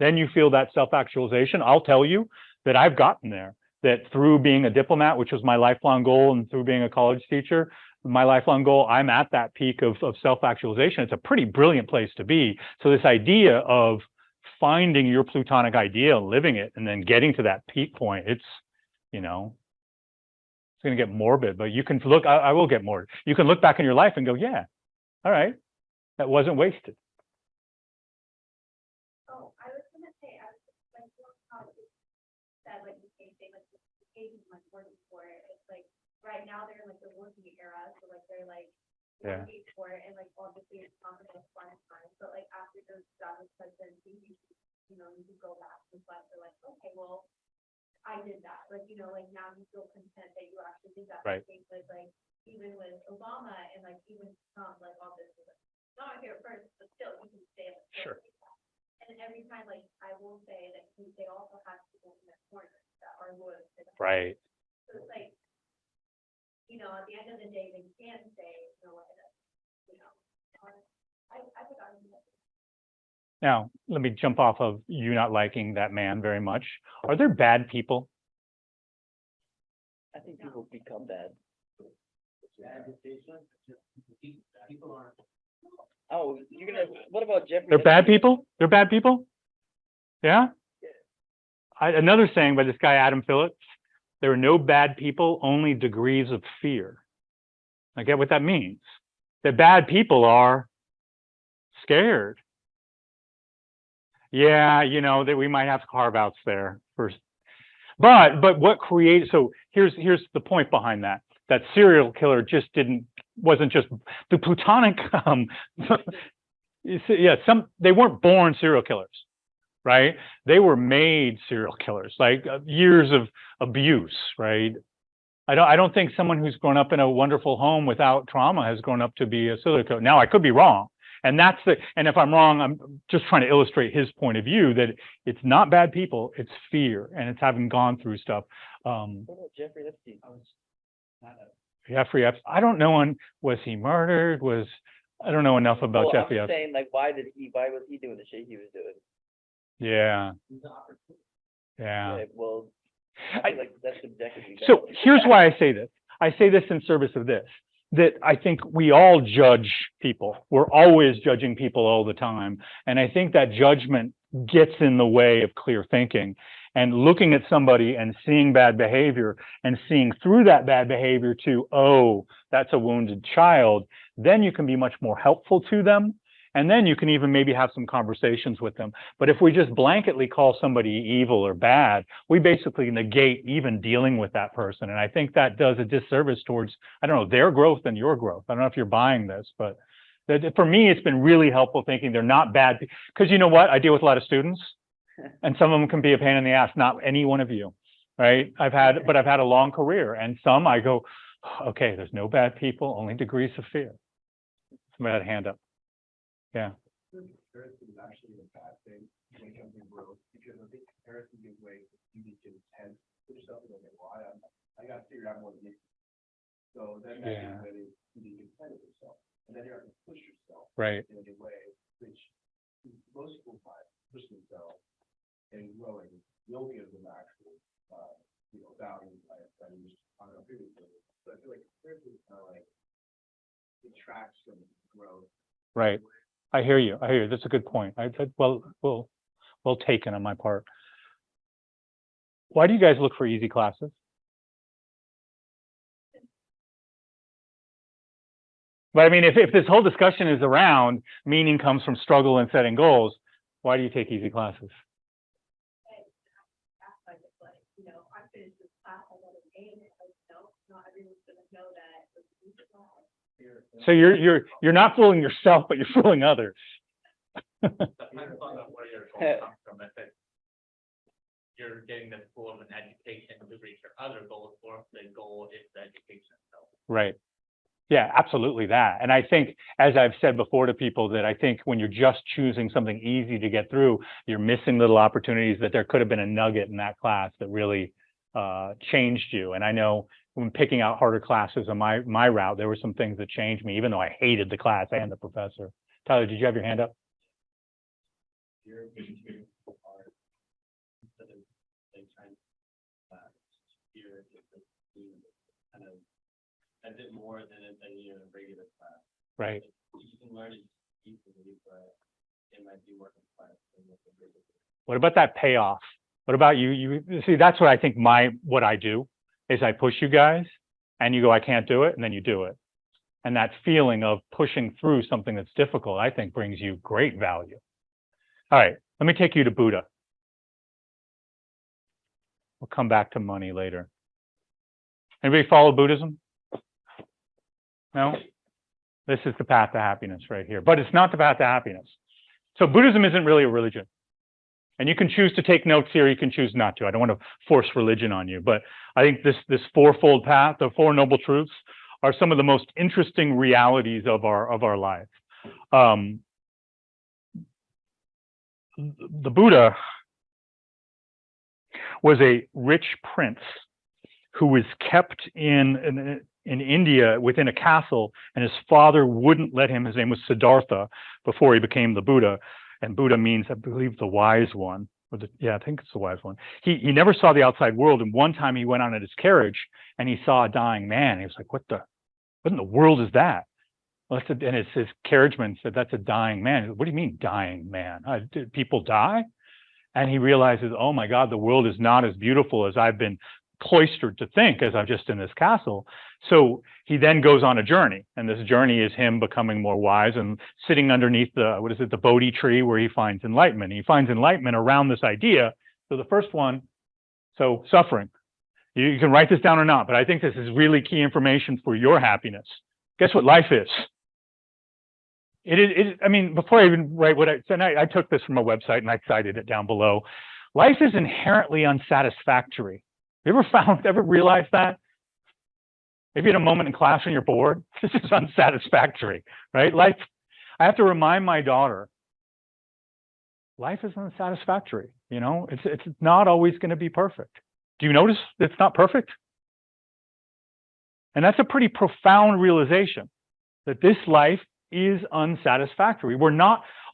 Then you feel that self-actualization. I'll tell you that I've gotten there, that through being a diplomat, which was my lifelong goal, and through being a college teacher, my lifelong goal, I'm at that peak of self-actualization. It's a pretty brilliant place to be. So this idea of finding your Plutonic ideal, living it, and then getting to that peak point, it's, you know, it's going to get morbid, but you can look, I will get morbid. You can look back in your life and go, yeah, all right, that wasn't wasted. Oh, I was gonna say, I was just like, how you said, like, the same thing, like, the age is much working for it. It's like, right now, they're in like the working era, so like, they're like, Yeah. working for it, and like, obviously, it's not gonna fun time, but like, after those jobs, presidency, you know, you can go back and reflect, they're like, okay, well, I did that, like, you know, like, now you feel content that you actually did that. Right. I think with like, even with Obama and like, even Trump, like, all this, like, not my favorite person, but still, you can say it. Sure. And every time, like, I will say that they also have people in their corner that are loyal to them. Right. So it's like, you know, at the end of the day, they can say, you know, you know, I would argue that. Now, let me jump off of you not liking that man very much. Are there bad people? I think people become bad. People aren't. Oh, you're gonna, what about Jeffrey? They're bad people? They're bad people? Yeah? Another saying by this guy, Adam Phillips, there are no bad people, only degrees of fear. I get what that means. that bad people are scared. Yeah, you know, that we might have carve-outs there first. But what creates, so here's the point behind that. That serial killer just wasn't just the plutonic, yeah, they weren't born serial killers, right? They were made serial killers, like years of abuse, right? I don't think someone who's grown up in a wonderful home without trauma has grown up to be a serial killer. Now, I could be wrong. And and if I'm wrong, I'm just trying to illustrate his point of view that it's not bad people, it's fear, and it's having gone through stuff. What about Jeffrey Epstein? Jeffrey Epstein, I don't know, was he murdered? I don't know enough about Well, Jeffrey I'm Epstein. saying, like, why was he doing the shit he was doing? Yeah. Yeah. Yeah, well, I- I feel like that's subjectively. So here's why I say this. I say this in service of this, that I think we all judge people. We're always judging people all the time. And I think that judgment gets in the way of clear thinking and looking at somebody and seeing bad behavior and seeing through that bad behavior to, oh, that's a wounded child. Then you can be much more helpful to them. And then you can even maybe have some conversations with them. But if we just blanketly call somebody evil or bad, we basically negate even dealing with that person. And I think that does a disservice towards, I don't know, their growth and your growth. I don't know if you're buying this, but for me, it's been really helpful thinking they're not bad. Because you know what? I deal with a lot of students, and some of them can be a pain in the ass. Not any one of you, right? I've had a long career, and some I go, okay, there's no bad people, only degrees of fear. Somebody had a hand up. Yeah. Comparison is actually a bad thing when it comes to growth, because I think comparison gives way to you to intense, put yourself in like, well, I got to figure out more than you. So then that Yeah. gives way to be content with yourself. And then you have to push yourself Right. in a way, which most people find push themselves and growing will give them actual, value by you just on a previously. So I feel like comparison is kind of like detracts from growth. Right. I hear you. That's a good point. Well taken on my part. Why do you guys look for easy classes? But I mean, if this whole discussion is around meaning comes from struggle and setting goals, why do you take easy classes? That's like, it's like, I finished this class, I got an A in it, like, no, not everyone's gonna know that it's a easy class. So you're not fooling yourself, but you're fooling others. I thought that where your goal comes from, if you're getting the goal of an education to reach your other goals, or if the goal is the education itself. Right. Yeah, absolutely that. And I think, as I've said before to people, that I think when you're just choosing something easy to get through, you're missing little opportunities, that there could have been a nugget in that class that really changed you. And I know when picking out harder classes on my route, there were some things that changed me, even though I hated the class and the professor. Tyler, did you have your hand up? A bit more than a regular class. Right. You can learn it easily, but it might be more complex. What about that payoff? What about you? You see, that's what I think what I do is I push you guys and you go, I can't do it. And then you do it. And that feeling of pushing through something that's difficult, I think brings you great value. All right, let me take you to Buddha. We'll come back to money later. Anybody follow Buddhism? No? This is the path to happiness right here, but it's not the path to happiness. So Buddhism isn't really a religion. And you can choose to take notes here, you can choose not to. I don't want to force religion on you, but I think this fourfold path, the Four Noble Truths, are some of the most interesting realities of our life. The Buddha was a rich prince who was kept in India within a castle, and his father wouldn't let him. His name was Siddhartha before he became the Buddha. And Buddha means, I believe, the wise one. I think it's the wise one. He never saw the outside world. And one time he went on in his carriage and he saw a dying man. He was like, what in the world is that? Well, and his carriageman said, that's a dying man. What do you mean dying man? Did people die? And he realizes, oh my God, the world is not as beautiful as I've been cloistered to think as I'm just in this castle. So he then goes on a journey, and this journey is him becoming more wise and sitting underneath the Bodhi tree, where he finds enlightenment. He finds enlightenment around this idea. So the first one, so suffering. You can write this down or not, but I think this is really key information for your happiness. Guess what life is? I mean, before I even write what I said, I took this from a website and I cited it down below. Life is inherently unsatisfactory. You ever realized that? Maybe in a moment in class when you're bored, this is unsatisfactory, right? Life, I have to remind my daughter, life is unsatisfactory. You know, it's not always going to be perfect. Do you notice it's not perfect? And that's a pretty profound realization, that this life is unsatisfactory.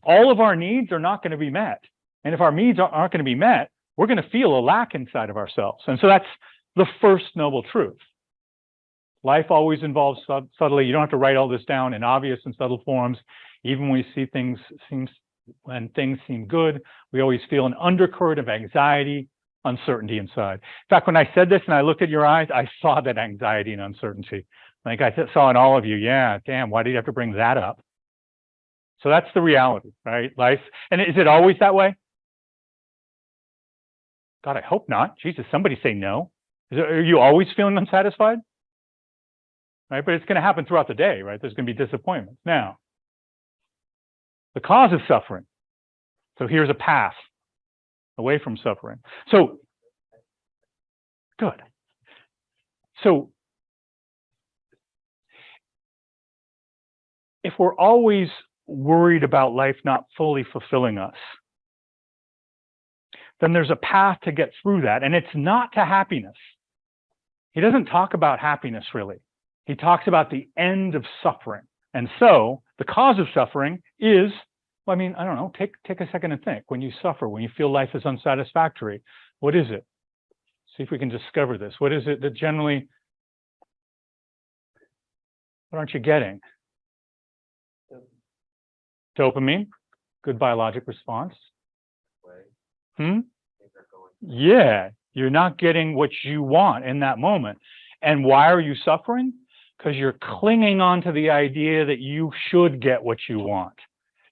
All of our needs are not going to be met. And if our needs aren't going to be met, we're going to feel a lack inside of ourselves. And so that's the first noble truth. Life always involves subtly. You don't have to write all this down in obvious and subtle forms. Even when we see when things seem good, we always feel an undercurrent of anxiety, uncertainty inside. In fact, when I said this and I looked at your eyes, I saw that anxiety and uncertainty. Like I saw in all of you, yeah, damn, why did you have to bring that up? So that's the reality, right? Life. And is it always that way? God, I hope not. Jesus, somebody say no. Are you always feeling unsatisfied? Right? But it's going to happen throughout the day, right? There's going to be disappointments. Now, the cause of suffering. So here's a path away from suffering. So, good. So, if we're always worried about life not fully fulfilling us, then there's a path to get through that, and it's not to happiness. He doesn't talk about happiness, really. He talks about the end of suffering. And so, the cause of suffering is, well, I mean, I don't know, take a second and think. When you suffer, when you feel life is unsatisfactory, what is it? See if we can discover this. What is it that generally, what aren't you getting? Dopamine, good biologic response. Yeah, you're not getting what you want in that moment. And why are you suffering? Because you're clinging on to the idea that you should get what you want.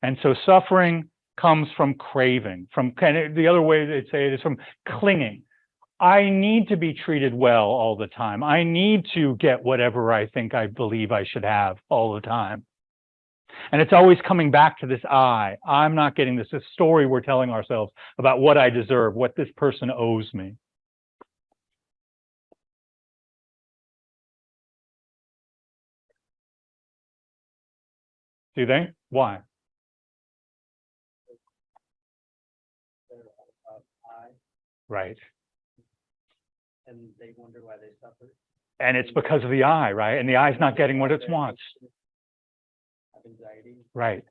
And so suffering comes from craving, from kind of the other way they'd say it is from clinging. I need to be treated well all the time. I need to get whatever I think I believe I should have all the time. And it's always coming back to this I'm not getting this story we're telling ourselves about what I deserve, what this person owes me. Do they? Why? Right. And they wonder why they suffer. And it's because of the eye, right? And the eye's not getting what it wants. Anxiety. Right.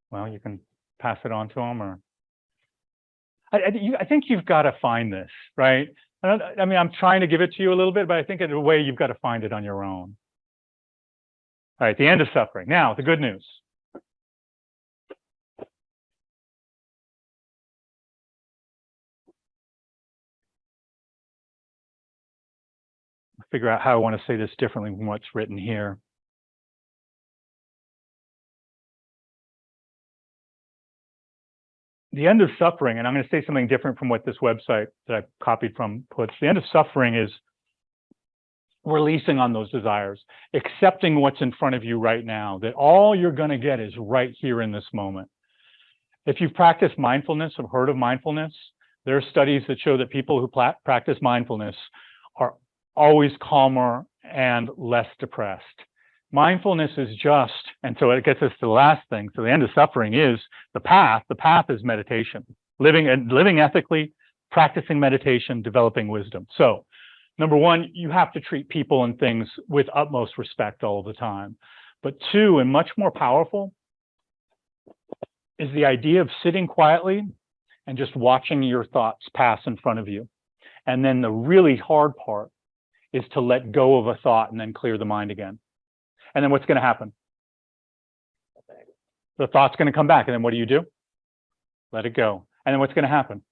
Well, you can pass it on to them, or I think you've got to find this, right? I mean, I'm trying to give it to you a little bit, but I think in a way you've got to find it on your own. All right, the end of suffering. Now, the good news. I'll figure out how I want to say this differently from what's written here. The end of suffering, and I'm going to say something different from what this website that I copied from puts. The end of suffering is releasing on those desires, accepting what's in front of you right now, that all you're going to get is right here in this moment. If you've practiced mindfulness or heard of mindfulness, there are studies that show that people who practice mindfulness are always calmer and less depressed. Mindfulness is just, and so it gets us to the last thing. So the end of suffering is the path. The path is meditation, living ethically, practicing meditation, developing wisdom. So number one, you have to treat people and things with utmost respect all the time. But two, and much more powerful, is the idea of sitting quietly and just watching your thoughts pass in front of you. And then the really hard part is to let go of a thought and then clear the mind again. And then what's going to happen? The thought's going to come back. And then what do? Let it go. And then what's going to happen?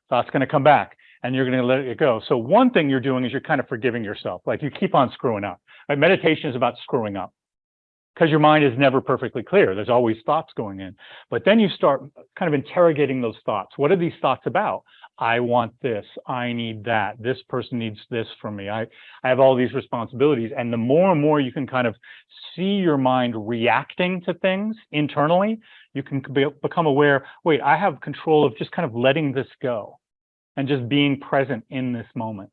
Thought's going to come back. and you're going to let it go. So one thing you're doing is you're kind of forgiving yourself. Like you keep on screwing up. Right? Meditation is about screwing up because your mind is never perfectly clear. There's always thoughts going in. But then you start kind of interrogating those thoughts. What are these thoughts about? I want this. I need that. This person needs this from me. I have all these responsibilities. And the more and more you can kind of see your mind reacting to things internally, you can become aware, wait, I have control of just kind of letting this go and just being present in this moment.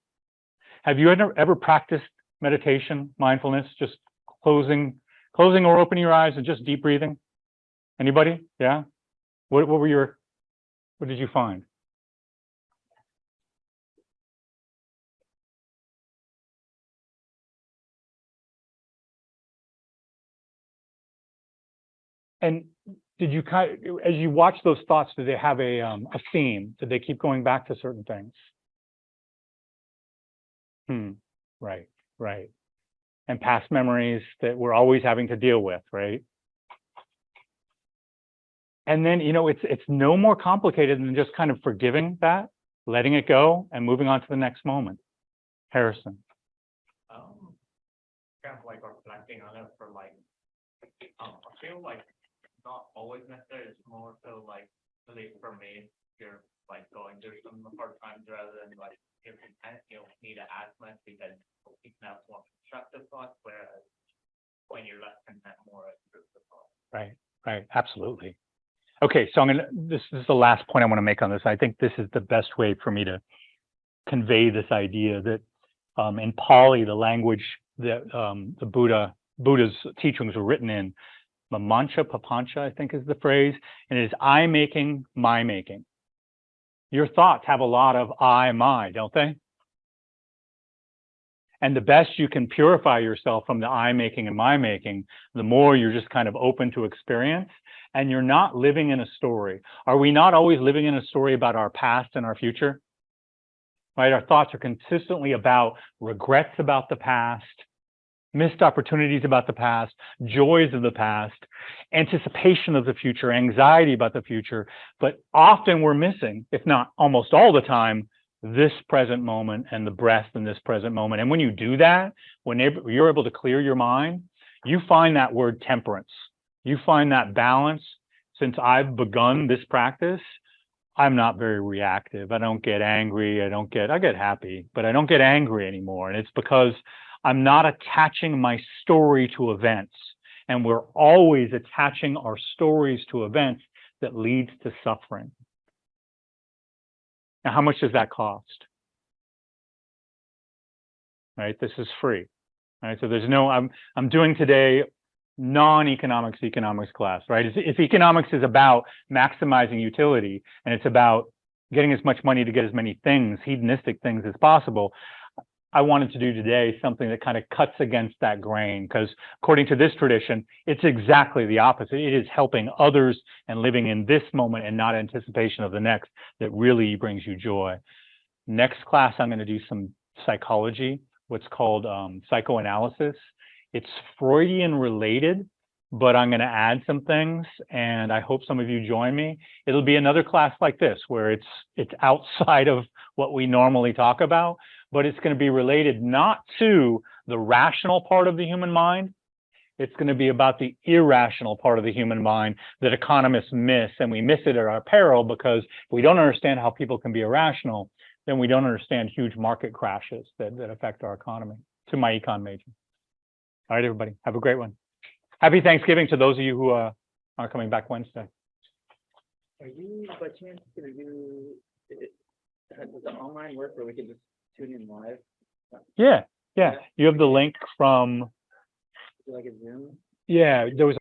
Have you ever practiced meditation, mindfulness, just closing or opening your eyes and just deep breathing? Anybody? Yeah. What did you find? And did you as you watch those thoughts, did they have a theme? Did they keep going back to certain things? Right, right. And past memories that we're always having to deal with, right? And then, it's no more complicated than just kind of forgiving that, letting it go, and moving on to the next moment. Harrison. Kind of like reflecting on it for like, I feel like not always necessary, it's more so like, at least for me, you're like going through some hard times rather than like, you're content, you don't need to ask much because you can have more constructive thoughts, whereas when you're less content, more intrusive thoughts. Right, absolutely. Okay, so this is the last point I want to make on this. I think this is the best way for me to convey this idea that in Pali, the language that the Buddha's teachings were written in, Mamancha Papancha, I think is the phrase, and it is I making, my making. Your thoughts have a lot of I, my, don't they? And the best you can purify yourself from the I making and my making, the more you're just kind of open to experience, and you're not living in a story. Are we not always living in a story about our past and our future? Right? Our thoughts are consistently about regrets about the past, missed opportunities about the past, joys of the past, anticipation of the future, anxiety about the future. But often we're missing, if not almost all the time, this present moment and the breath in this present moment. And when you do that, when you're able to clear your mind, you find that word temperance. You find that balance. Since I've begun this practice, I'm not very reactive. I don't get angry. I get happy, but I don't get angry anymore. And it's because I'm not attaching my story to events. And we're always attaching our stories to events that leads to suffering. Now, how much does that cost? Right? This is free. Right? So there's no, I'm doing today non-economics economics class, right? If economics is about maximizing utility and it's about getting as much money to get as many things, hedonistic things as possible, I wanted to do today something that kind of cuts against that grain, because according to this tradition, it's exactly the opposite. It is helping others and living in this moment and not anticipation of the next that really brings you joy. Next class, I'm going to do some psychology, what's called psychoanalysis. It's Freudian related, but I'm going to add some things, and I hope some of you join me. It'll be another class like this, where it's outside of what we normally talk about, but it's going to be related not to the rational part of the human mind. It's going to be about the irrational part of the human mind that economists miss, and we miss it at our peril, because if we don't understand how people can be irrational, then we don't understand huge market crashes that affect our economy. To my econ major. All right, everybody, have a great one. Happy Thanksgiving to those of you who are coming back Wednesday. Are you by chance gonna do the online work where we can just tune in live? Yeah. You have the link from, Like a Zoom? yeah, there was